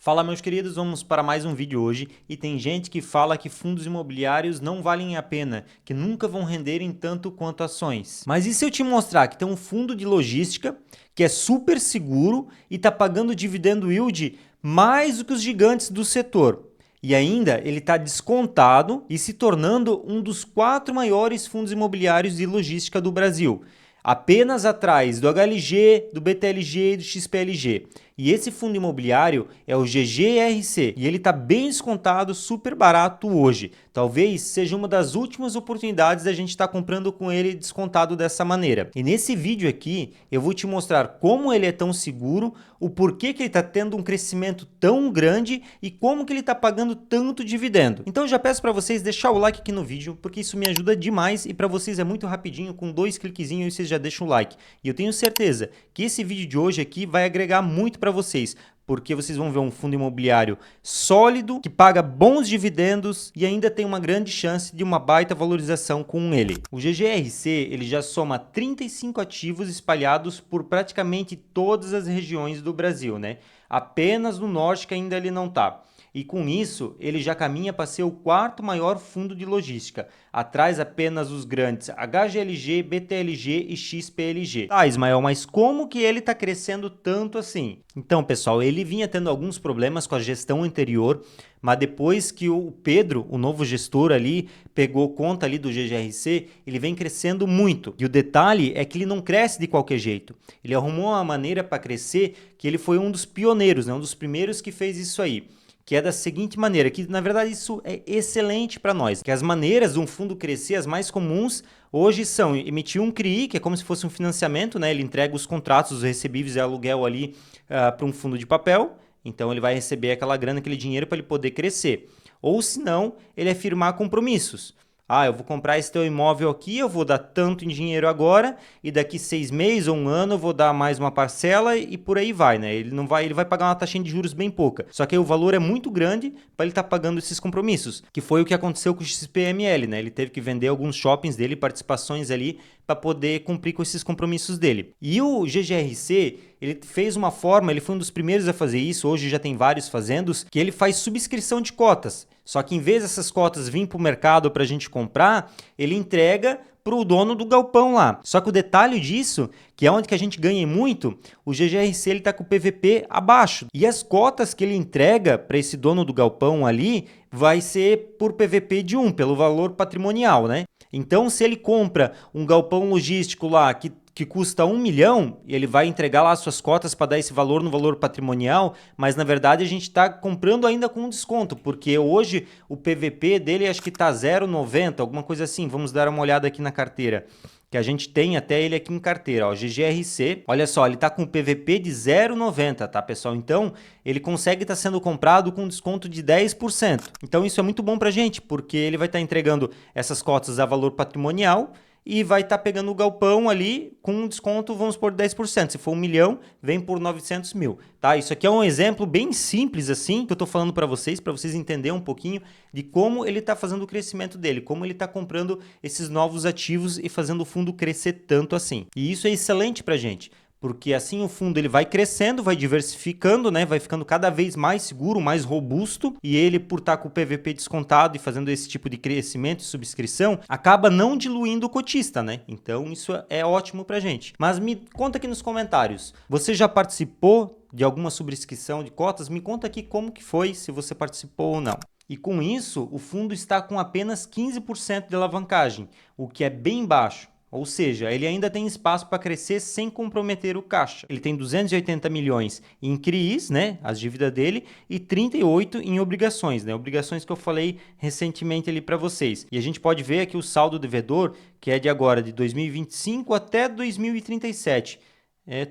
Fala, meus queridos, vamos para mais um vídeo hoje e tem gente que fala que fundos imobiliários não valem a pena, que nunca vão render em tanto quanto ações. Mas e se eu te mostrar que tem um fundo de logística que é super seguro e está pagando dividendo yield mais do que os gigantes do setor? E ainda ele está descontado e se tornando um dos 4 maiores fundos imobiliários de logística do Brasil, apenas atrás do HLG, do BTLG e do XPLG. E esse fundo imobiliário é o GGRC e ele está bem descontado, super barato hoje. Talvez seja uma das últimas oportunidades da gente estar comprando com ele descontado dessa maneira. E nesse vídeo aqui eu vou te mostrar como ele é tão seguro, o porquê que ele está tendo um crescimento tão grande e como que ele está pagando tanto dividendo. Então eu já peço para vocês deixar o like aqui no vídeo, porque isso me ajuda demais e para vocês é muito rapidinho, com 2 cliquezinhos vocês já deixam o like. E eu tenho certeza que esse vídeo de hoje aqui vai agregar muito para vocês, porque vocês vão ver um fundo imobiliário sólido, que paga bons dividendos e ainda tem uma grande chance de uma baita valorização com ele. O GGRC ele já soma 35 ativos espalhados por praticamente todas as regiões do Brasil, né? Apenas no norte que ainda ele não está. E com isso, ele já caminha para ser o 4º maior fundo de logística, atrás apenas os grandes HGLG, BTLG e XPLG. Tá, Ismael, mas como que ele está crescendo tanto assim? Então, pessoal, ele vinha tendo alguns problemas com a gestão anterior, mas depois que o Pedro, o novo gestor ali, pegou conta ali do GGRC, ele vem crescendo muito. E o detalhe é que ele não cresce de qualquer jeito. Ele arrumou uma maneira para crescer que ele foi um dos pioneiros, né? Um dos primeiros que fez isso aí. Que é da seguinte maneira, que na verdade isso é excelente para nós, que as maneiras de um fundo crescer, as mais comuns, hoje são emitir um CRI, que é como se fosse um financiamento, né? Ele entrega os contratos, os recebíveis e aluguel ali para um fundo de papel, então ele vai receber aquela grana, aquele dinheiro para ele poder crescer. Ou se não, ele é firmar compromissos. Ah, eu vou comprar esse teu imóvel aqui, eu vou dar tanto em dinheiro agora e daqui 6 meses ou 1 ano eu vou dar mais uma parcela e por aí vai, né? Ele vai pagar uma taxinha de juros bem pouca. Só que aí o valor é muito grande para ele estar pagando esses compromissos, que foi o que aconteceu com o XPML, né? Ele teve que vender alguns shoppings dele, participações ali, para poder cumprir com esses compromissos dele. E o GGRC, ele fez uma forma, ele foi um dos primeiros a fazer isso, hoje já tem vários fazendo, que ele faz subscrição de cotas. Só que em vez dessas cotas virem para o mercado para a gente comprar, ele entrega para o dono do galpão lá. Só que o detalhe disso, que é onde que a gente ganha muito, o GGRC está com o PVP abaixo. E as cotas que ele entrega para esse dono do galpão ali, vai ser por PVP de 1, pelo valor patrimonial, né? Então, se ele compra um galpão logístico lá que custa 1 milhão, ele vai entregar lá suas cotas para dar esse valor no valor patrimonial, mas na verdade a gente está comprando ainda com desconto, porque hoje o PVP dele acho que está 0,90, alguma coisa assim. Vamos dar uma olhada aqui na carteira, que a gente tem até ele aqui em carteira, ó, GGRC, olha só, ele está com PVP de 0,90, tá, pessoal? Então, ele consegue estar sendo comprado com desconto de 10%. Então, isso é muito bom para a gente, porque ele vai estar entregando essas cotas a valor patrimonial e vai estar pegando o galpão ali com um desconto, vamos por 10%. Se for 1 milhão, vem por 900 mil, tá? Isso aqui é um exemplo bem simples assim, que eu estou falando para vocês entenderem um pouquinho de como ele está fazendo o crescimento dele, como ele está comprando esses novos ativos e fazendo o fundo crescer tanto assim. E isso é excelente para a gente, porque assim o fundo ele vai crescendo, vai diversificando, né? Vai ficando cada vez mais seguro, mais robusto, e ele, por estar com o PVP descontado e fazendo esse tipo de crescimento e subscrição, acaba não diluindo o cotista, né? Então isso é ótimo pra gente. Mas me conta aqui nos comentários, você já participou de alguma subscrição de cotas? Me conta aqui como que foi, se você participou ou não. E com isso, o fundo está com apenas 15% de alavancagem, o que é bem baixo. Ou seja, ele ainda tem espaço para crescer sem comprometer o caixa. Ele tem 280 milhões em CRIs, né, as dívidas dele, e 38 em obrigações, né, obrigações que eu falei recentemente ali para vocês. E a gente pode ver aqui o saldo devedor, que é de agora, de 2025 até 2037.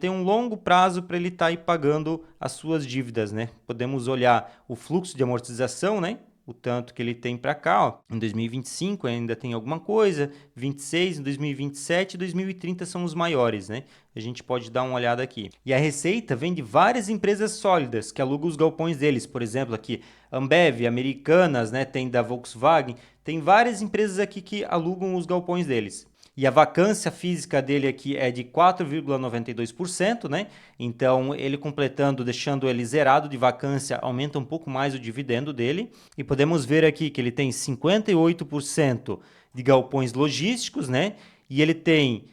Tem um longo prazo para ele estar aí pagando as suas dívidas, né? Podemos olhar o fluxo de amortização, né? O tanto que ele tem para cá, ó. Em 2025 ainda tem alguma coisa, 26, em 2027 e 2030 são os maiores, né? A gente pode dar uma olhada aqui. E a receita vem de várias empresas sólidas que alugam os galpões deles. Por exemplo, aqui Ambev, Americanas, né? Tem da Volkswagen. Tem várias empresas aqui que alugam os galpões deles. E a vacância física dele aqui é de 4,92%, né? Então, ele completando, deixando ele zerado de vacância, aumenta um pouco mais o dividendo dele. E podemos ver aqui que ele tem 58% de galpões logísticos, né? E ele tem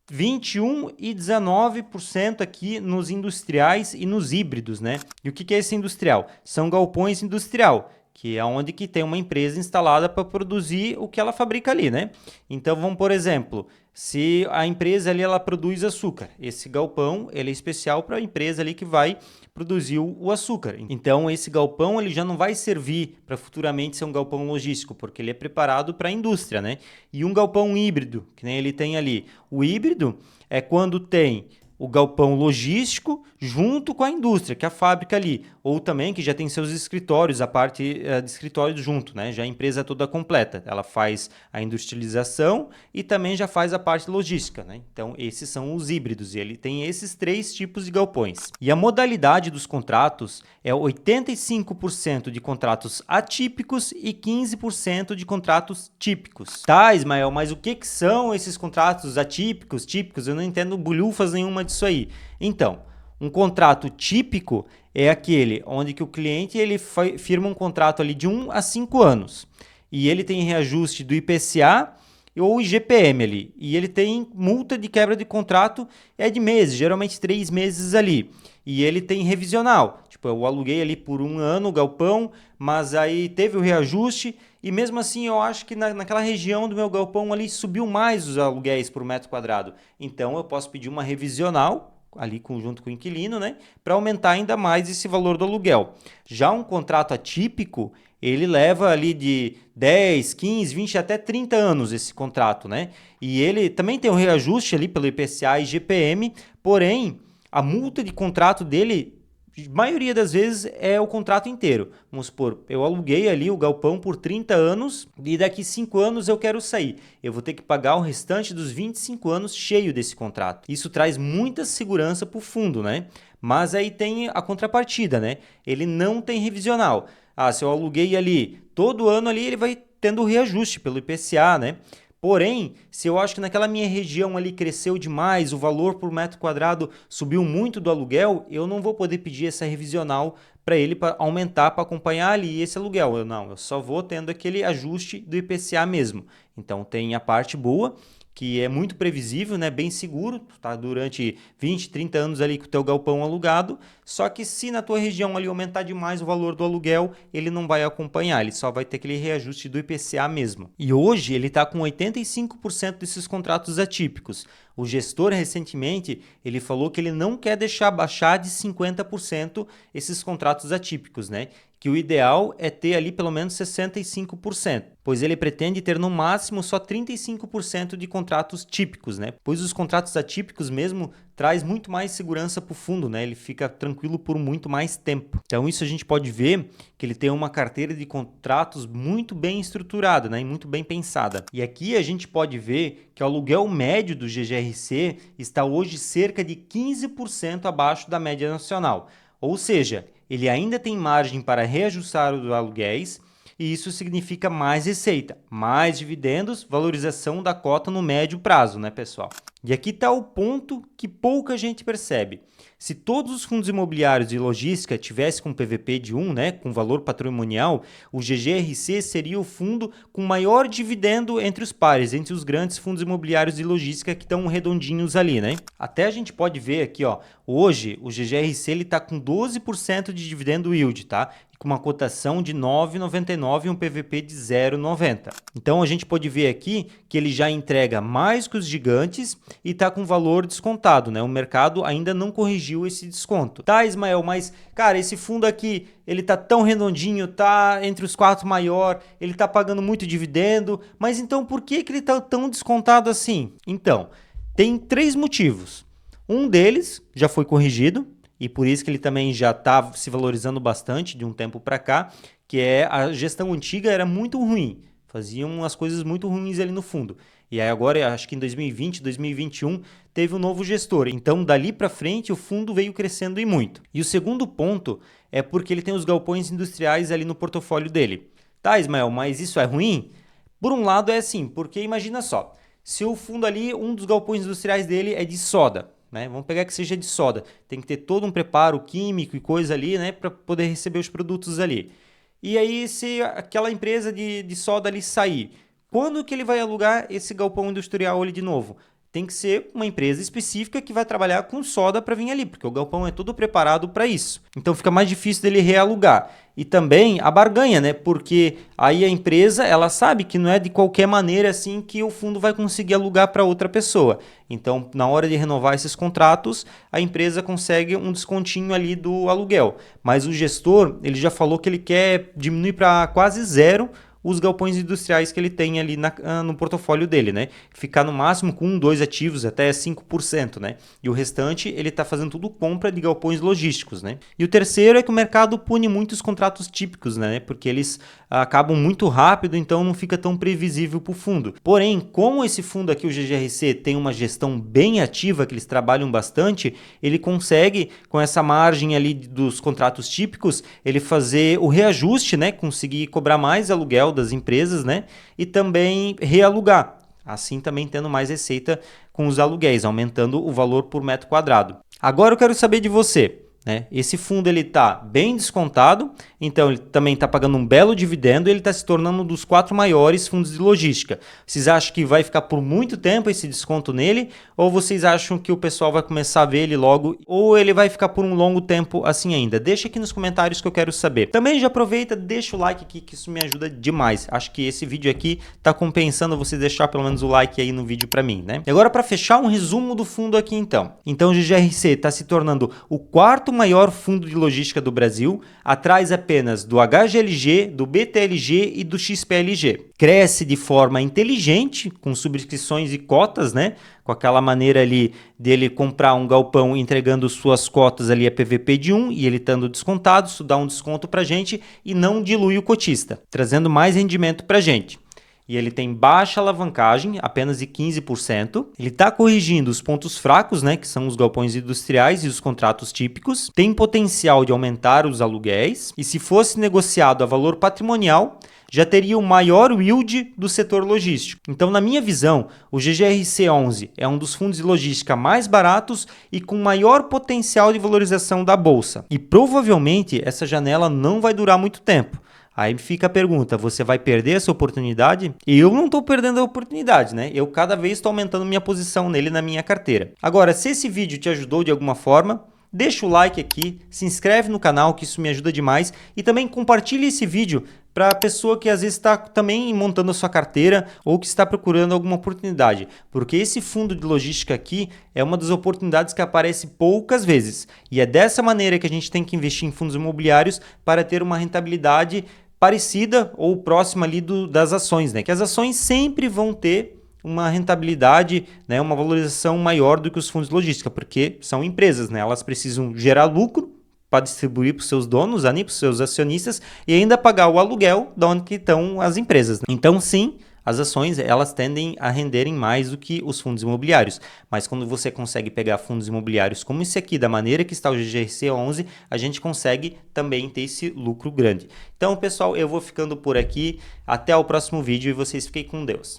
21 e 19% aqui nos industriais e nos híbridos, né? E o que é esse industrial? São galpões industrial, que é onde que tem uma empresa instalada para produzir o que ela fabrica ali, né? Então, vamos, por exemplo, se a empresa ali ela produz açúcar, esse galpão ele é especial para a empresa ali que vai produzir o açúcar. Então, esse galpão ele já não vai servir para futuramente ser um galpão logístico, porque ele é preparado para a indústria, né? E um galpão híbrido, que nem ele tem ali. O híbrido é quando tem o galpão logístico junto com a indústria, que é a fábrica ali, ou também que já tem seus escritórios, a parte de escritórios junto, né? Já a empresa toda completa, ela faz a industrialização e também já faz a parte logística, né? Então esses são os híbridos e ele tem esses 3 tipos de galpões. E a modalidade dos contratos é 85% de contratos atípicos e 15% de contratos típicos. Tá, Ismael, mas o que são esses contratos atípicos, típicos? Eu não entendo bulhufas nenhuma disso aí. Então, um contrato típico é aquele onde que o cliente ele firma um contrato ali de 1 a 5 anos e ele tem reajuste do IPCA ou IGPM ali, e ele tem multa de quebra de contrato de meses, geralmente 3 meses ali, e ele tem revisional, tipo, eu aluguei ali por 1 ano o galpão, mas aí teve o reajuste, e mesmo assim eu acho que naquela região do meu galpão ali subiu mais os aluguéis por metro quadrado, então eu posso pedir uma revisional, ali junto com o inquilino, né, para aumentar ainda mais esse valor do aluguel. Já um contrato atípico, ele leva ali de 10, 15, 20 até 30 anos esse contrato, né? E ele também tem um reajuste ali pelo IPCA e IGPM, porém, a multa de contrato dele, a maioria das vezes, é o contrato inteiro. Vamos supor, eu aluguei ali o galpão por 30 anos e daqui 5 anos eu quero sair. Eu vou ter que pagar o restante dos 25 anos cheio desse contrato. Isso traz muita segurança para o fundo, né? Mas aí tem a contrapartida, né? Ele não tem revisional. Se eu aluguei ali, todo ano ali ele vai tendo reajuste pelo IPCA, né? Porém, se eu acho que naquela minha região ali cresceu demais, o valor por metro quadrado subiu muito do aluguel, eu não vou poder pedir essa revisional para ele para aumentar, para acompanhar ali esse aluguel. Eu só vou tendo aquele ajuste do IPCA mesmo. Então tem a parte boa, que é muito previsível, né? Bem seguro, tá durante 20, 30 anos ali com o teu galpão alugado, só que se na tua região ali aumentar demais o valor do aluguel, ele não vai acompanhar, ele só vai ter aquele reajuste do IPCA mesmo. E hoje ele está com 85% desses contratos atípicos. O gestor recentemente, ele falou que ele não quer deixar baixar de 50% esses contratos atípicos, né? Que o ideal é ter ali pelo menos 65%, pois ele pretende ter no máximo só 35% de contratos típicos, né? Pois os contratos atípicos mesmo traz muito mais segurança para o fundo, né? Ele fica tranquilo por muito mais tempo. Então isso a gente pode ver que ele tem uma carteira de contratos muito bem estruturada, né? E muito bem pensada. E aqui a gente pode ver que o aluguel médio do GGRC está hoje cerca de 15% abaixo da média nacional. Ou seja, ele ainda tem margem para reajustar os aluguéis e isso significa mais receita, mais dividendos, valorização da cota no médio prazo, né, pessoal? E aqui está o ponto que pouca gente percebe. Se todos os fundos imobiliários de logística tivessem com PVP de 1, né, com valor patrimonial, o GGRC seria o fundo com maior dividendo entre os pares, entre os grandes fundos imobiliários de logística que estão redondinhos ali, né? Até a gente pode ver aqui, ó, hoje o GGRC está com 12% de dividendo yield, tá? Com uma cotação de 9,99 e um PVP de 0,90. Então a gente pode ver aqui que ele já entrega mais que os gigantes e está com valor descontado, né? O mercado ainda não corrigiu esse desconto. Tá, Ismael, mas cara, esse fundo aqui, ele tá tão redondinho, tá entre os 4 maior, ele tá pagando muito dividendo, mas então por que ele tá tão descontado assim? Então, tem 3 motivos. Um deles já foi corrigido, e por isso que ele também já está se valorizando bastante de um tempo para cá, que é a gestão antiga era muito ruim, faziam as coisas muito ruins ali no fundo. E aí agora, acho que em 2020, 2021, teve um novo gestor. Então, dali para frente, o fundo veio crescendo e muito. E o segundo ponto é porque ele tem os galpões industriais ali no portfólio dele. Tá, Ismael, mas isso é ruim? Por um lado é assim, porque imagina só, Se o fundo ali, um dos galpões industriais dele é de soda, né? Vamos pegar que seja de soda. Tem que ter todo um preparo químico e coisa ali, né, para poder receber os produtos ali. E aí, se aquela empresa de soda ali sair, quando que ele vai alugar esse galpão industrial ali de novo? Tem que ser uma empresa específica que vai trabalhar com soda para vir ali, porque o galpão é todo preparado para isso. Então fica mais difícil dele realugar. E também a barganha, né? Porque aí a empresa, ela sabe que não é de qualquer maneira assim que o fundo vai conseguir alugar para outra pessoa. Então, na hora de renovar esses contratos, a empresa consegue um descontinho ali do aluguel. Mas o gestor, ele já falou que ele quer diminuir para quase zero os galpões industriais que ele tem ali no portfólio dele, né? Ficar no máximo com 1, 2 ativos, até 5%, né? E o restante, ele está fazendo tudo compra de galpões logísticos, né? E o terceiro é que o mercado pune muito os contratos típicos, né? Porque eles acabam muito rápido, então não fica tão previsível para o fundo. Porém, como esse fundo aqui, o GGRC, tem uma gestão bem ativa, que eles trabalham bastante, ele consegue, com essa margem ali dos contratos típicos, ele fazer o reajuste, né? Conseguir cobrar mais aluguel das empresas, né? E também realugar, assim também tendo mais receita com os aluguéis, aumentando o valor por metro quadrado. Agora eu quero saber de você, né? Esse fundo ele está bem descontado, então ele também está pagando um belo dividendo e ele está se tornando um dos 4 maiores fundos de logística. Vocês acham que vai ficar por muito tempo esse desconto nele? Ou vocês acham que o pessoal vai começar a ver ele logo? Ou ele vai ficar por um longo tempo assim ainda? Deixa aqui nos comentários que eu quero saber. Também já aproveita, deixa o like aqui que isso me ajuda demais. Acho que esse vídeo aqui está compensando você deixar pelo menos o like aí no vídeo para mim, né? E agora para fechar um resumo do fundo aqui então. Então o GGRC está se tornando o 4º maior fundo de logística do Brasil, atrás apenas do HGLG, do BTLG e do XPLG. Cresce de forma inteligente, com subscrições e cotas, né? Com aquela maneira ali dele comprar um galpão entregando suas cotas ali a PVP de 1 e ele estando descontado, isso dá um desconto para a gente e não dilui o cotista, trazendo mais rendimento para a gente. E ele tem baixa alavancagem, apenas de 15%. Ele está corrigindo os pontos fracos, né, que são os galpões industriais e os contratos típicos. Tem potencial de aumentar os aluguéis. E se fosse negociado a valor patrimonial, já teria o maior yield do setor logístico. Então, na minha visão, o GGRC11 é um dos fundos de logística mais baratos e com maior potencial de valorização da bolsa. E provavelmente essa janela não vai durar muito tempo. Aí fica a pergunta, você vai perder essa oportunidade? Eu não estou perdendo a oportunidade, né? Eu cada vez estou aumentando minha posição nele na minha carteira. Agora, se esse vídeo te ajudou de alguma forma, deixa o like aqui, se inscreve no canal que isso me ajuda demais e também compartilhe esse vídeo para a pessoa que às vezes está também montando a sua carteira ou que está procurando alguma oportunidade, porque esse fundo de logística aqui é uma das oportunidades que aparece poucas vezes e é dessa maneira que a gente tem que investir em fundos imobiliários para ter uma rentabilidade parecida ou próxima ali das ações, né? Que as ações sempre vão ter uma rentabilidade, né, uma valorização maior do que os fundos de logística, porque são empresas, né? Elas precisam gerar lucro para distribuir para os seus donos, para os seus acionistas e ainda pagar o aluguel de onde que estão as empresas, né? Então, sim, as ações elas tendem a renderem mais do que os fundos imobiliários, mas quando você consegue pegar fundos imobiliários como esse aqui, da maneira que está o GGRC11, a gente consegue também ter esse lucro grande. Então, pessoal, eu vou ficando por aqui, até o próximo vídeo e vocês fiquem com Deus.